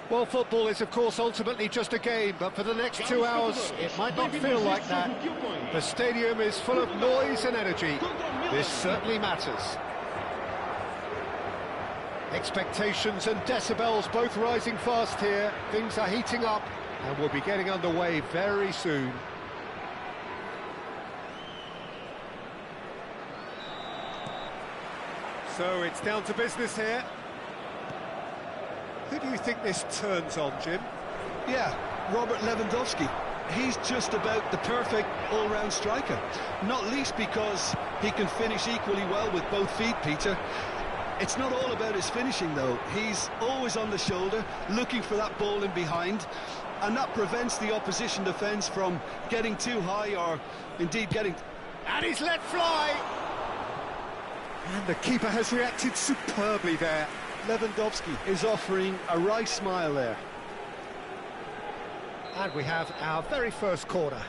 Well, football is, of course, ultimately just a game, but for the next 2 hours, it might not feel like that. The stadium is full of noise and energy. This certainly matters. Expectations and decibels both rising fast here. Things are heating up, and we'll be getting underway very soon. So it's down to business here. Who do you think this turns on, Jim? Yeah, Robert Lewandowski. He's just about the perfect all-round striker. Not least because he can finish equally well with both feet, Peter. It's not all about his finishing, though. He's always on the shoulder, looking for that ball in behind, and that prevents the opposition defence from getting too high or indeed getting... And he's let fly! And the keeper has reacted superbly there. Lewandowski is offering a wry smile there. And we have our very first corner.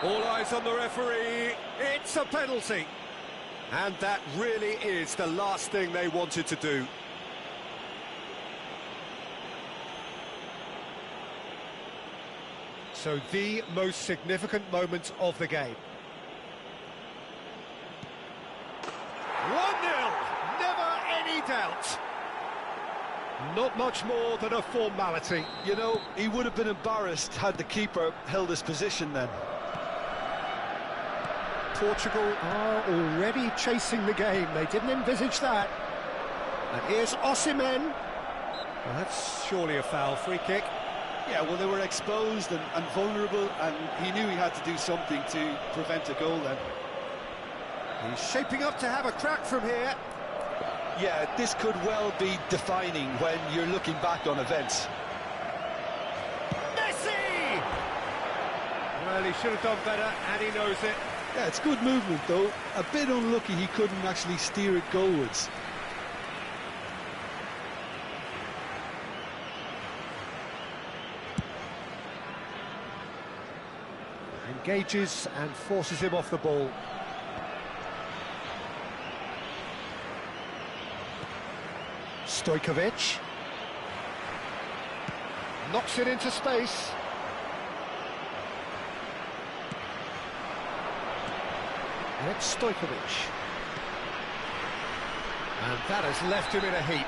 All eyes on the referee. It's a penalty. And that really is the last thing they wanted to do. So the most significant moment of the game. 1-0, never any doubt. Not much more than a formality. You know, he would have been embarrassed had the keeper held his position then. Portugal are already chasing the game. They didn't envisage that. And here's Osimhen. Well, that's surely a foul. Free kick. Yeah, well, they were exposed and vulnerable, and he knew he had to do something to prevent a goal then. He's shaping up to have a crack from here. Yeah, this could well be defining when you're looking back on events. Messi! Well, he should have done better, and he knows it. Yeah, it's good movement, though. A bit unlucky he couldn't actually steer it goalwards. Engages and forces him off the ball. Stojkovic. Knocks it into space. And it's Stojkovic. And that has left him in a heap.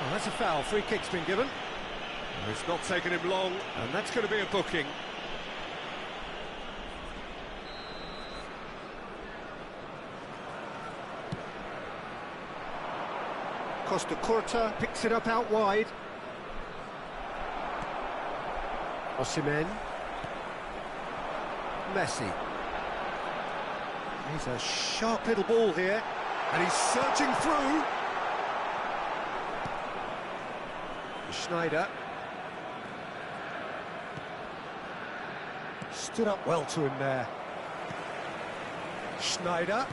Well, that's a foul. Free kick's been given. It's not taken him long, and that's going to be a booking. Costa Curta picks it up out wide. Osimhen. Messi. He's a sharp little ball here, and he's searching through. Schneider. Stood up well to him there. Schneider.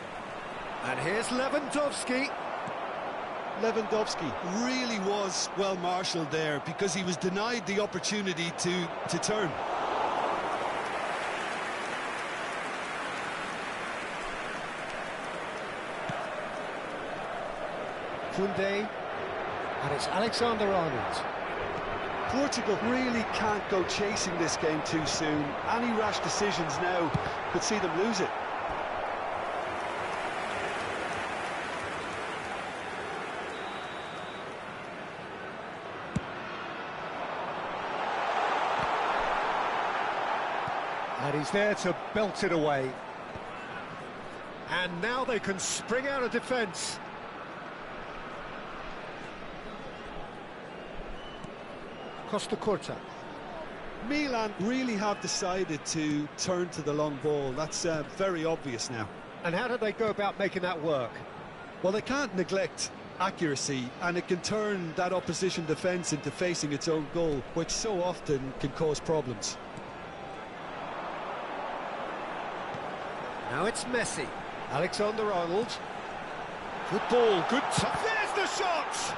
And here's Lewandowski. Lewandowski really was well marshalled there because he was denied the opportunity to turn. Koundé, and it's Alexander-Arnold. Portugal really can't go chasing this game too soon. Any rash decisions now could see them lose it. And he's there to belt it away. And now they can spring out of defence. Costa Curta. Milan really have decided to turn to the long ball. That's very obvious now. And how do they go about making that work? Well, they can't neglect accuracy, and it can turn that opposition defence into facing its own goal, which so often can cause problems. Now it's Messi. Alexander-Arnold. Good ball, good... There's the shot!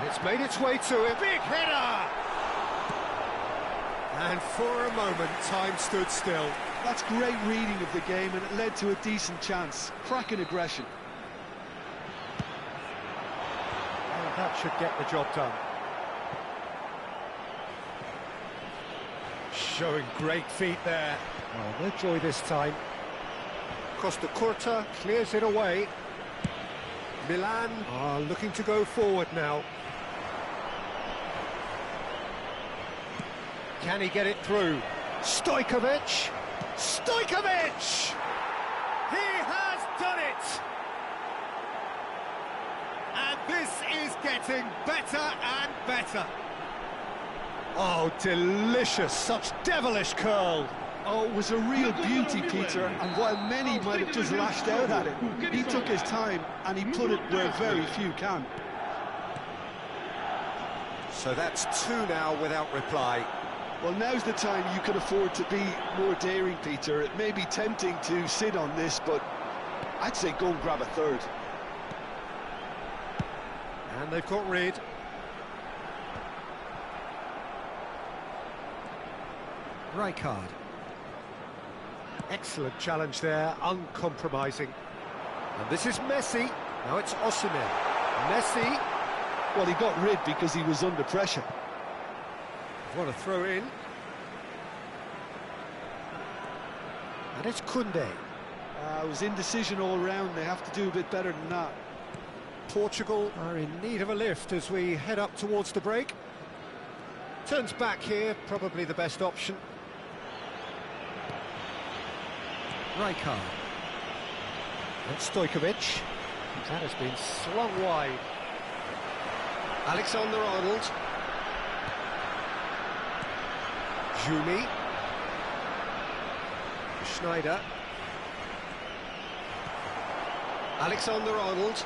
It's made its way to him. Big header! And for a moment, time stood still. That's great reading of the game, and it led to a decent chance. Cracking aggression. Well, that should get the job done. Showing great feet there. Oh, no joy this time. Costa Curta clears it away. Milan are looking to go forward now. Can he get it through? Stojkovic! Stojkovic! He has done it! And this is getting better and better. Oh, delicious, such devilish curl. Oh, it was a real beauty, Peter, and while many might have just lashed out at it, he took his time and he put it where very few can. So that's two now without reply. Well, now's the time you can afford to be more daring, Peter. It may be tempting to sit on this, but I'd say go and grab a third. And they've got rid. Rijkaard. Excellent challenge there, uncompromising. And this is Messi. Now it's Osimhen. Messi. Well, he got rid because he was under pressure. What a throw in. And it's Koundé. It was indecision all round. They have to do a bit better than that. Portugal are in need of a lift as we head up towards the break. Turns back here, probably the best option. Rijkaard. And Stojkovic. That has been slung wide. Alexander-Arnold. Juli. Schneider. Alexander-Arnold.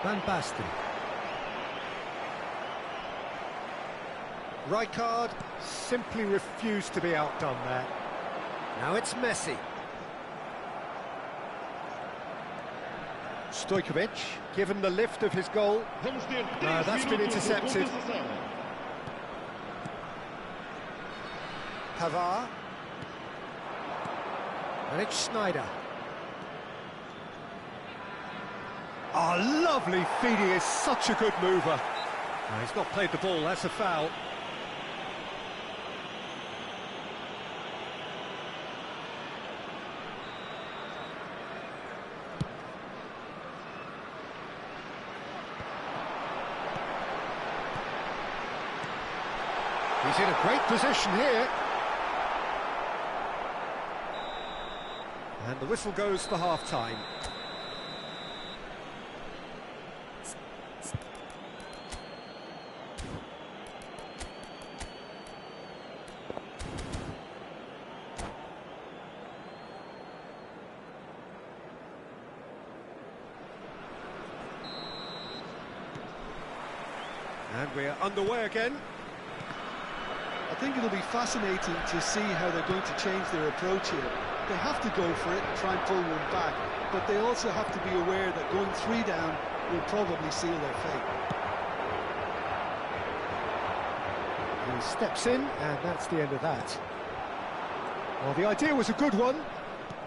Van Basten. Rijkaard simply refused to be outdone there. Now it's Messi. Stojkovic, given the lift of his goal. That's been intercepted. Pavard. And it's Schneider. Oh, lovely feed, he is such a good mover. No, he's not played the ball, that's a foul. He's in a great position here. And the whistle goes for half-time. And we're underway again. I think it'll be fascinating to see how they're going to change their approach here. They have to go for it and try and pull one back, but they also have to be aware that going 3 down will probably seal their fate. He steps in, and that's the end of that. Well, the idea was a good one.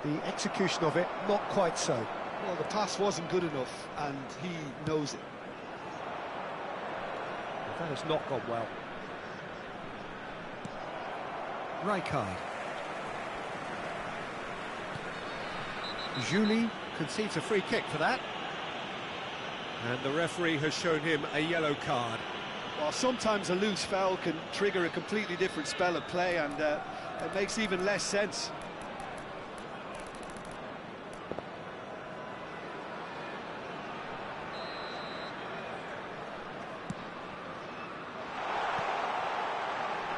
The execution of it, not quite so. Well, the pass wasn't good enough, and he knows it. That has not gone well. Rijkaard. Juli concedes a free kick for that. And the referee has shown him a yellow card. Well, sometimes a loose foul can trigger a completely different spell of play, and it makes even less sense.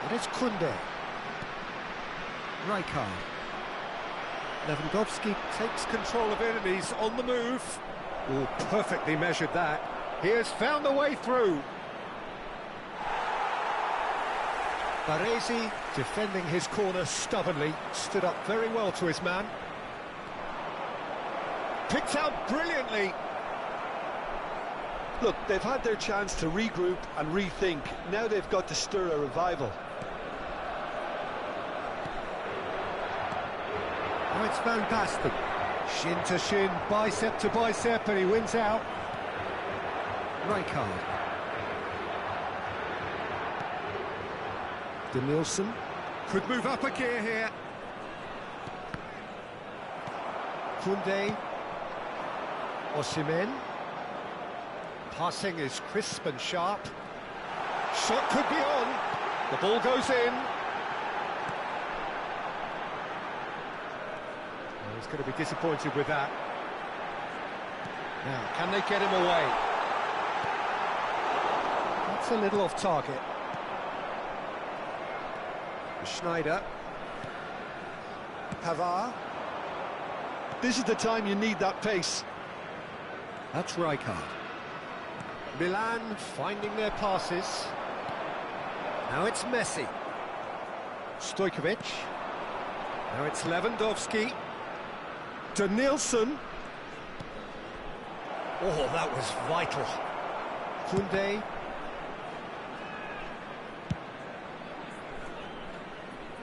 And it's Koundé. Rijkaard. Lewandowski takes control of it and he's on the move. Oh, perfectly measured that. He has found the way through. Baresi, defending his corner stubbornly, stood up very well to his man. Picked out brilliantly. Look, they've had their chance to regroup and rethink. Now they've got to stir a revival. Oh, it's Van Basten. Shin to shin, bicep to bicep, and he wins out. Rijkaard. Danielson could move up a gear here. Koundé. Osimhen. Passing is crisp and sharp. Shot could be on. The ball goes in. Well, he's going to be disappointed with that. Now, can they get him away? That's a little off target. Schneider. Pavard. This is the time you need that pace. That's Rijkaard. Milan finding their passes. Now it's Messi. Stojkovic. Now it's Lewandowski. Danielson. Oh, that was vital. Koundé.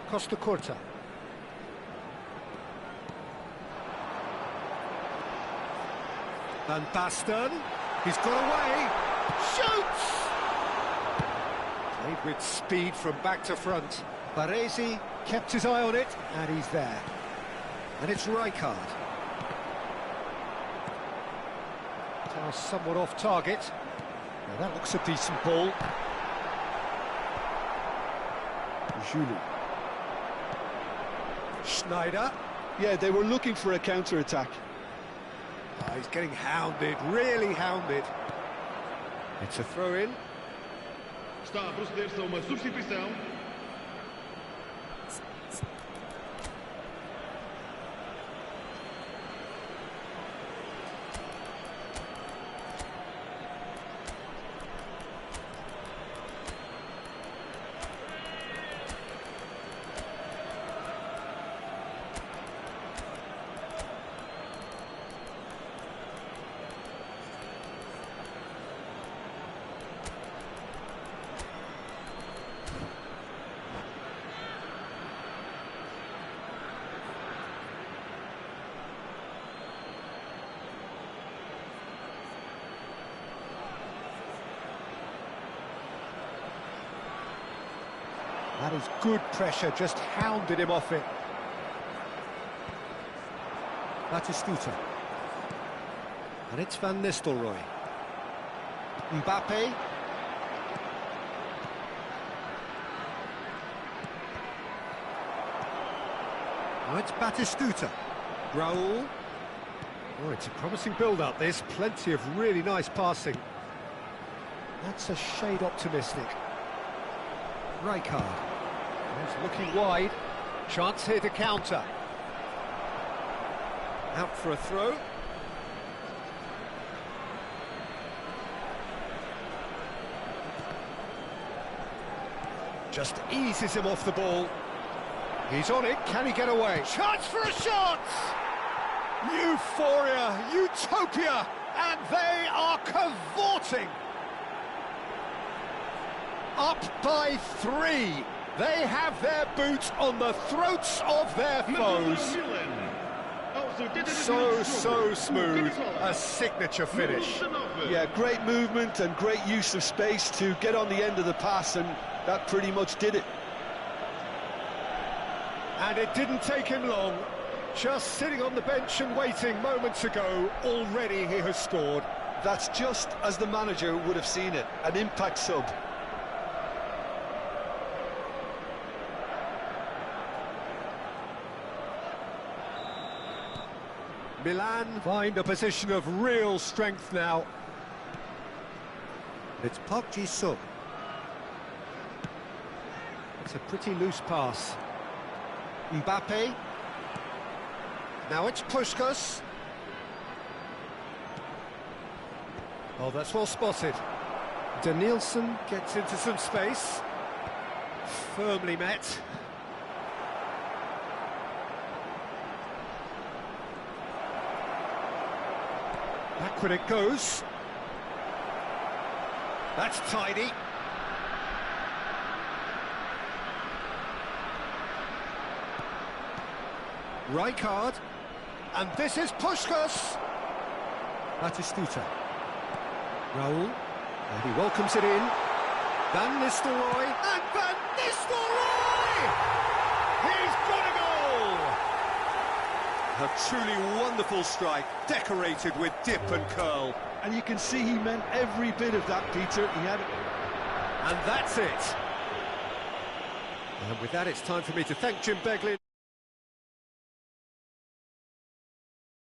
Costa Curta. Van Basten. He's got away. Shoots! Played with speed from back to front. Baresi kept his eye on it, and he's there. And it's Rijkaard. Now somewhat off target. Now that looks a decent ball. Julu. Schneider. Yeah, they were looking for a counter-attack. Oh, he's getting hounded, really hounded. It's a throw-in. Está a proceder-se a uma substituição. That is good pressure, just hounded him off it. Batistuta. And it's Van Nistelrooy. Mbappe. Now it's Batistuta. Raul. Oh, it's a promising build-up, this. Plenty of really nice passing. That's a shade optimistic. Rijkaard. He's looking wide. Chance here to counter. Out for a throw. Just eases him off the ball. He's on it. Can he get away? Chance for a shot! Euphoria, utopia, and they are cavorting. Up by 3. They have their boots on the throats of their foes. So smooth. A signature finish. Yeah, great movement and great use of space to get on the end of the pass, and that pretty much did it. And it didn't take him long. Just sitting on the bench and waiting moments ago, already he has scored. That's just as the manager would have seen it, an impact sub. Milan find a position of real strength now. It's Park Ji-sung. It's a pretty loose pass. Mbappe. Now it's Puskás. Oh, that's well spotted. Danielson gets into some space. Firmly met. Backward it goes. That's tidy. Rijkaard. And this is Puskás. Batistuta. Raúl. And he welcomes it in. Van Nistelrooy. And Van Nistelrooy! He's got a goal! A truly wonderful strike, decorated with dip and curl. And you can see he meant every bit of that, Peter. He had it. And that's it. And with that, it's time for me to thank Jim Beglin.